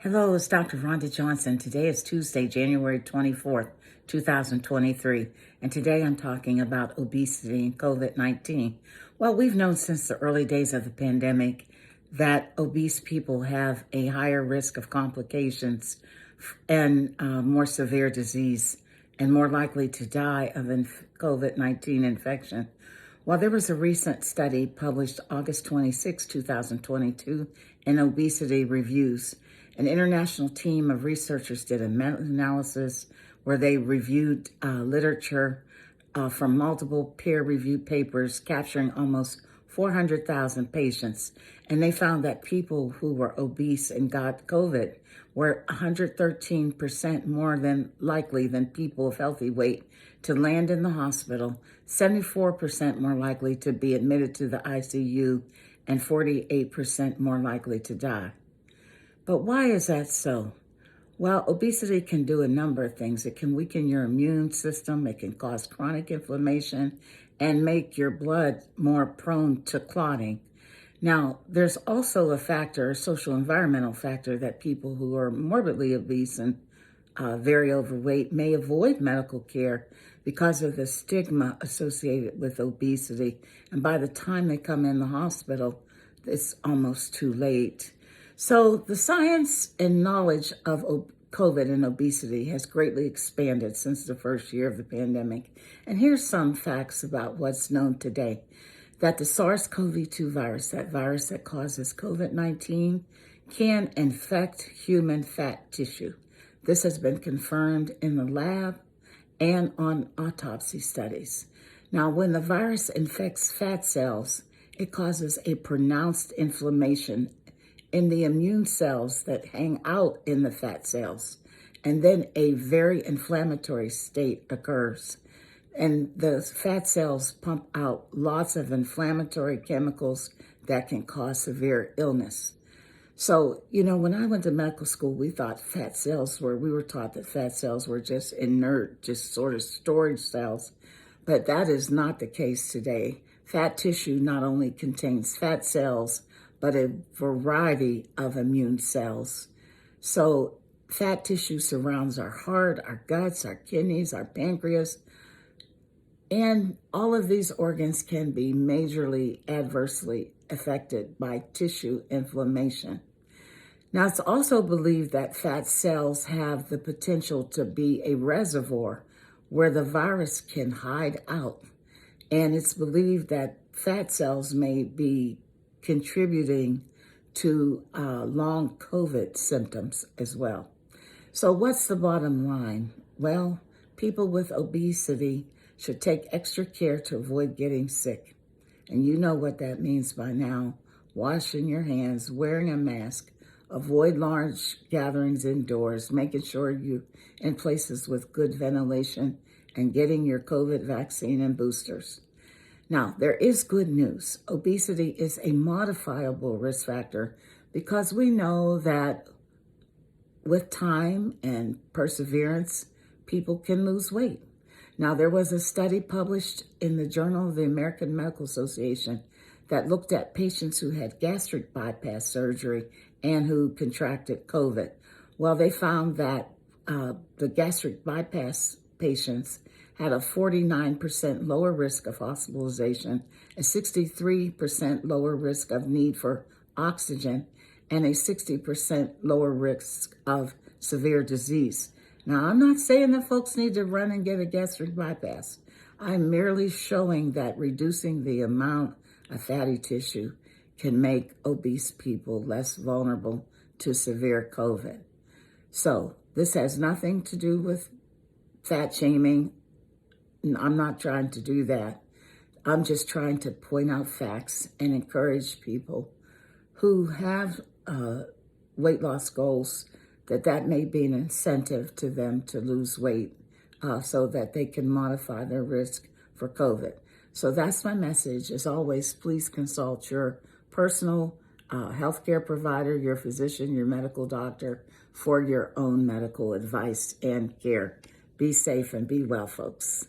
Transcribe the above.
Hello, it's Dr. Rhonda Johnson. Today is Tuesday, January 24th, 2023, and today I'm talking about obesity and COVID-19. Well, we've known since the early days of the pandemic that obese people have a higher risk of complications and more severe disease and more likely to die of COVID-19 infection. Well, there was a recent study published August 26, 2022 in Obesity Reviews. An international team of researchers did a meta-analysis where they reviewed literature from multiple peer-reviewed papers capturing almost 400,000 patients. And they found that people who were obese and got COVID were 113% more than likely than people of healthy weight to land in the hospital, 74% more likely to be admitted to the ICU, and 48% more likely to die. But why is that so? Well, obesity can do a number of things. It can weaken your immune system, it can cause chronic inflammation, and make your blood more prone to clotting. Now, there's also a factor, a social environmental factor, that people who are morbidly obese and very overweight may avoid medical care because of the stigma associated with obesity. And by the time they come in the hospital, it's almost too late. So the science and knowledge of COVID and obesity has greatly expanded since the first year of the pandemic. And here's some facts about what's known today. That the SARS-CoV-2 virus, that virus that causes COVID-19, can infect human fat tissue. This has been confirmed in the lab and on autopsy studies. Now, when the virus infects fat cells, it causes a pronounced inflammation in the immune cells that hang out in the fat cells. And then a very inflammatory state occurs. And the fat cells pump out lots of inflammatory chemicals that can cause severe illness. So, when I went to medical school, we were taught that fat cells were just inert, just sort of storage cells. But that is not the case today. Fat tissue not only contains fat cells, but a variety of immune cells. So fat tissue surrounds our heart, our guts, our kidneys, our pancreas, and all of these organs can be majorly adversely affected by tissue inflammation. Now, it's also believed that fat cells have the potential to be a reservoir where the virus can hide out. And it's believed that fat cells may be contributing to long COVID symptoms as well. So what's the bottom line? Well, people with obesity should take extra care to avoid getting sick. And you know what that means by now. Washing your hands, wearing a mask, avoid large gatherings indoors, making sure you're in places with good ventilation, and getting your COVID vaccine and boosters. Now, there is good news. Obesity is a modifiable risk factor because we know that with time and perseverance, people can lose weight. Now, there was a study published in the Journal of the American Medical Association that looked at patients who had gastric bypass surgery and who contracted COVID. Well, they found that the gastric bypass patients had a 49% lower risk of hospitalization, a 63% lower risk of need for oxygen, and a 60% lower risk of severe disease. Now, I'm not saying that folks need to run and get a gastric bypass. I'm merely showing that reducing the amount of fatty tissue can make obese people less vulnerable to severe COVID. So this has nothing to do with fat shaming. I'm not trying to do that. I'm just trying to point out facts and encourage people who have weight loss goals that may be an incentive to them to lose weight so that they can modify their risk for COVID. So that's my message. As always, please consult your personal healthcare provider, your physician, your medical doctor for your own medical advice and care. Be safe and be well, folks.